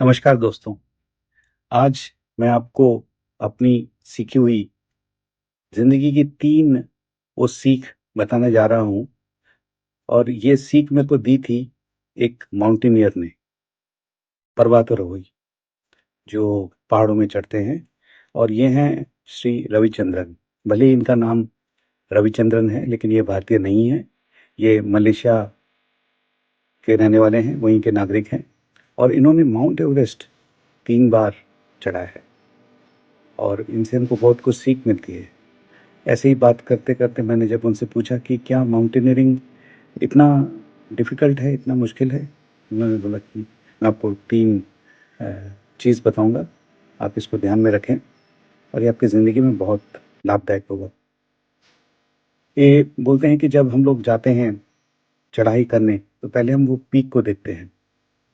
नमस्कार दोस्तों। आज मैं आपको अपनी सीखी हुई ज़िंदगी की 3 वो सीख बताने जा रहा हूँ और ये सीख मेरे को दी थी एक माउंटेनियर ने, पर्वतारोही, जो पहाड़ों में चढ़ते हैं और ये हैं श्री रविचंद्रन। भले ही इनका नाम रविचंद्रन है, लेकिन ये भारतीय नहीं है। ये मलेशिया के रहने वाले हैं, वहीं के नागरिक हैं और इन्होंने माउंट एवरेस्ट 3 बार चढ़ा है और इनसे हमको बहुत कुछ सीख मिलती है। ऐसे ही बात करते-करते मैंने जब उनसे पूछा कि क्या माउंटेनियरिंग इतना डिफ़िकल्ट है, इतना मुश्किल है? उन्होंने बोला कि मैं आपको 3 अ, चीज़ बताऊँगा, आप इसको ध्यान में रखें और ये आपकी ज़िंदगी में बहुत लाभदायक होगा। ये बोलते हैं कि जब हम लोग जाते हैं चढ़ाई करने, तो पहले हम वो पीक को देखते हैं,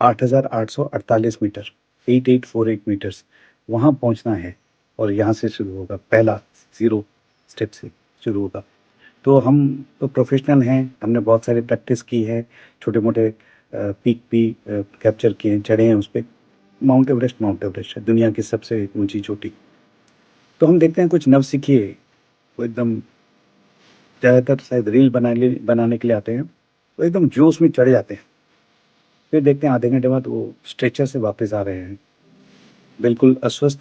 8,848 मीटर, 8848 मीटर्स, वहाँ पहुँचना है और यहाँ से शुरू होगा, पहला ज़ीरो स्टेप से शुरू होगा। तो हम तो प्रोफेशनल हैं, हमने बहुत सारी प्रैक्टिस की है, छोटे-मोटे पीक भी कैप्चर किए हैं, चढ़े हैं उस पे। माउंट एवरेस्ट है, दुनिया की सबसे ऊँची चोटी। तो हम देखते हैं कुछ नवसिखिए, वो एकदम ज़्यादातर शायद रील बनाने के लिए आते हैं, वो एकदम जोश में चढ़ जाते हैं। फिर देखते हैं आधे घंटे बाद वो स्ट्रेचर से वापस आ रहे हैं, बिल्कुल अस्वस्थ,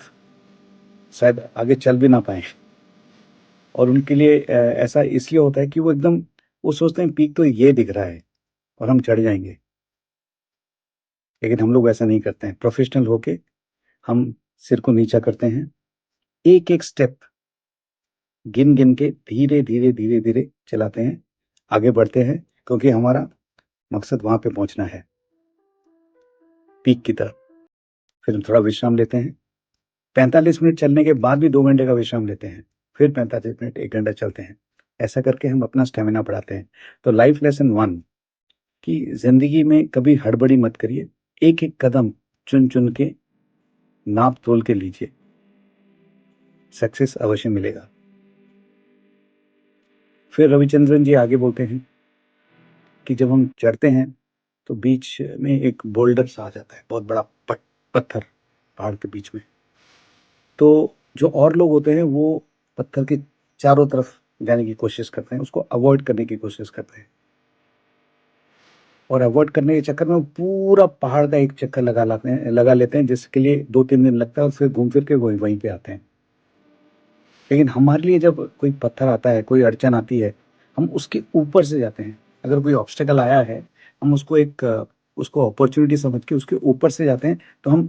शायद आगे चल भी ना पाएँ। और उनके लिए ऐसा इसलिए होता है कि वो सोचते हैं पीक तो ये दिख रहा है और हम चढ़ जाएँगे। लेकिन हम लोग ऐसा नहीं करते हैं। प्रोफ़ेशनल होके हम सिर को नीचा करते हैं। एक-एक स्टेप गिन-गिन के धीरे-धीरे, धीरे-धीरे चलाते हैं, आगे बढ़ते हैं क्योंकि हमारा मकसद वहाँ पे पहुँचना है, पीक की तरफ। फिर हम थोड़ा विश्राम लेते हैं। 45 मिनट चलने के बाद भी 2 घंटे का विश्राम लेते हैं। फिर 45 मिनट, 1 घंटा चलते हैं। ऐसा करके हम अपना स्टैमिना बढ़ाते हैं। तो लाइफ़ लेसन 1 कि ज़िंदगी में कभी हड़बड़ी मत करिए। एक-एक कदम चुन-चुन के नाप-तोल के लीजिए। सक्सेस अवश्य मिलेगा। फिर रविचंद्रन जी आगे बोलते हैं कि जब हम चढ़ते हैं, तो बीच में एक बोल्डर सा आ जाता है, बहुत बड़ा पत्थर पहाड़ के बीच में। तो जो और लोग होते हैं, वो पत्थर के चारों तरफ जाने की कोशिश करते हैं, उसको अवॉइड करने की कोशिश करते हैं। और अवॉइड करने के चक्कर में वो पूरा पहाड़ का एक चक्कर लगा लेते हैं, जिसके लिए 2-3 दिन लगता है और फिर घूम फिर के वहीं वहीं पे आते हैं। लेकिन हमारे लिए जब कोई पत्थर आता है, कोई अड़चन आती है, हम उसके ऊपर से जाते हैं। अगर कोई ऑब्स्टेकल आया है, हम उसको अपॉर्च्युनिटी समझ के उसके ऊपर से जाते हैं, तो हम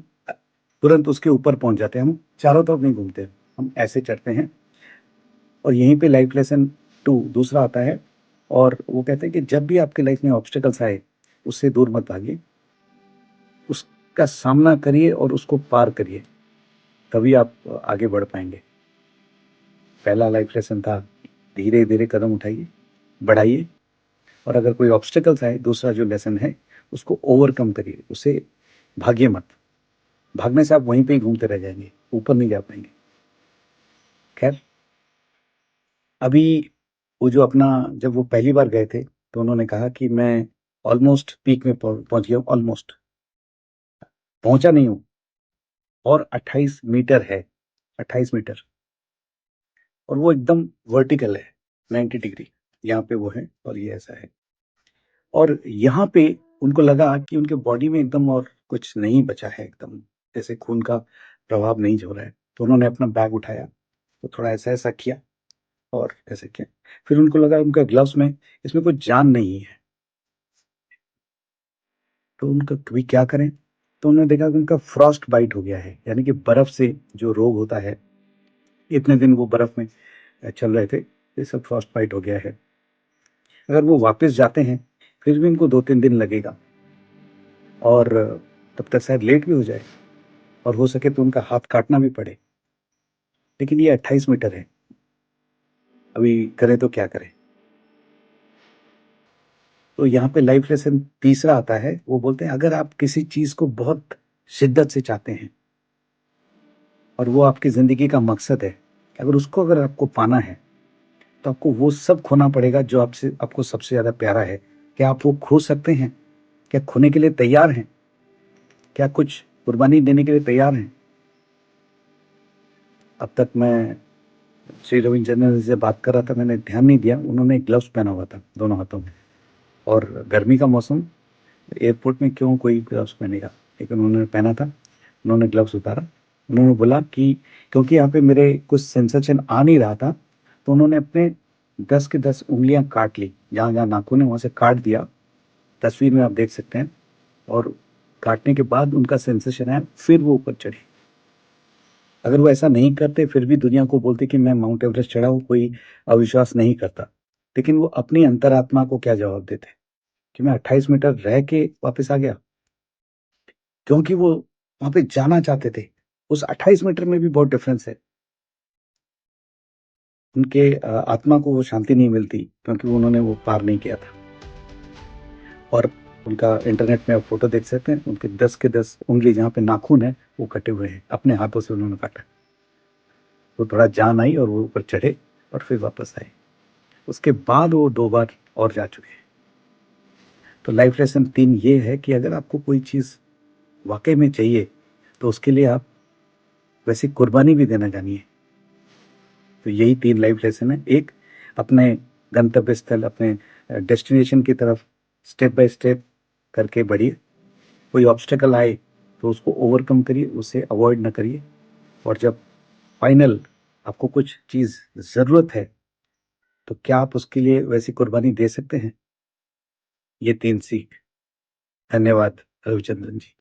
तुरंत उसके ऊपर पहुँच जाते हैं। हम चारों तरफ नहीं घूमते, हम ऐसे चढ़ते हैं और यहीं पे लाइफ लेसन 2 दूसरा आता है और वो कहते हैं कि जब भी आपकी लाइफ में ऑब्स्टेकल्स आए, उससे दूर मत भागिए। उसका सामना करिए और उसको पार करिए, तभी आप आगे बढ़ पाएँगे। पहला लाइफ लेसन था, धीरे-धीरे कदम उठाइए, बढ़ाइए और अगर कोई ऑब्स्टेकल्स आए, दूसरा जो लेसन है, उसको ओवरकम करिए, उससे भागिए मत। भागने से आप वहीं पे ही घूमते रह जाएँगे, ऊपर नहीं जा पाएँगे। खैर, अभी वो जो अपना जब वो पहली बार गए थे, तो उन्होंने कहा कि मैं ऑलमोस्ट पीक में पहुँच गया हूँ, ऑलमोस्ट। पहुँचा नहीं हूँ और 28 मीटर है, 28 मीटर और वो एकदम वर्टिकल है, 90 डिग्री। यहाँ पे वो है और ये ऐसा है। और यहाँ पे उनको लगा कि उनके बॉडी में एकदम और कुछ नहीं बचा है एकदम, जैसे खून का प्रभाव नहीं हो रहा है। तो उन्होंने अपना बैग उठाया, तो थोड़ा ऐसा-ऐसा किया और ऐसे किया। फिर उनको लगा उनका ग्लव्स में इसमें कुछ जान नहीं है, तो उनका अभी क्या करें? तो उन्होंने देखा कि उनका फ्रॉस्ट बाइट हो गया है, यानी कि बर्फ से जो रोग होता है, इतने दिन वो बर्फ में चल रहे थे, ये सब फ्रॉस्ट बाइट हो गया है। अगर वो वापस जाते हैं, फिर भी उनको 2-3 दिन लगेगा और तब तक शायद लेट भी हो जाए और हो सके तो उनका हाथ काटना भी पड़े। लेकिन ये 28 मीटर है, अभी करें तो क्या करें? तो यहाँ पे लाइफ लेसन तीसरा आता है, वो बोलते हैं अगर आप किसी चीज़ को बहुत शिद्दत से चाहते हैं और वो आपकी ज़िंदगी का मकसद है, अगर आपको पाना है, तो आपको वो सब खोना पड़ेगा जो आपको सबसे ज़्यादा प्यारा है। क्या आप वो खो सकते हैं? क्या खोने के लिए तैयार हैं? क्या कुछ कुर्बानी देने के लिए तैयार हैं। अब तक मैं श्री रविचंद्रन जी से बात कर रहा था, मैंने ध्यान नहीं दिया, उन्होंने ग्लव्स पहना हुआ था दोनों हाथों में। और गर्मी का मौसम, एयरपोर्ट में क्यों कोई ग्लव्स पहनेगा, लेकिन उन्होंने पहना था। उन्होंने ग्लव्स उतारा, उन्होंने बोला कि क्योंकि यहाँ पे मेरे कुछ सेंसेशन आ नहीं रहा था, तो उन्होंने अपने 10 के 10 उँगलियाँ काट ली, जहाँ-जहाँ नाखून है वहाँ से काट दिया। तस्वीर में आप देख सकते हैं। और काटने के बाद उनका सेंसेशन है, फिर वो ऊपर चढ़े। अगर वो ऐसा नहीं करते फिर भी दुनिया को बोलते कि मैं माउंट एवरेस्ट चढ़ा हूँ, कोई अविश्वास नहीं करता। लेकिन वो अपनी अंतरात्मा को क्या जवाब देते कि मैं 28 मीटर रह के वापस आ गया? क्योंकि वो वहाँ पे जाना चाहते थे। उस 28 मीटर में भी बहुत डिफरेंस है। उनके आत्मा को वो शांति नहीं मिलती क्योंकि उन्होंने वो पार नहीं किया था। और उनका इंटरनेट में आप फ़ोटो देख सकते हैं, उनके 10 के 10 उँगली जहाँ पे नाखून है, वो कटे हुए हैं। अपने हाथों से उन्होंने काटा। तो थोड़ा जान आई और वो ऊपर चढ़े और फिर वापस आए। उसके बाद वो 2 बार और जा चुके हैं। तो लाइफ लेसन 3 ये है कि अगर आपको कोई चीज़ वाक़ई में चाहिए, तो उसके लिए आप वैसे कुर्बानी भी देना जानिए। तो यही 3 लाइफ लेसन है। एक, अपने गंतव्य स्थल, अपने डेस्टिनेशन की तरफ स्टेप बाय स्टेप करके बढ़िए। कोई ऑब्स्टेकल आए, तो उसको ओवरकम करिए, उसे अवॉइड ना करिए। और जब फाइनल आपको कुछ चीज़ ज़रूरत है, तो क्या आप उसके लिए वैसी कुर्बानी दे सकते हैं? ये 3 सीख। धन्यवाद रविचंद्रन जी।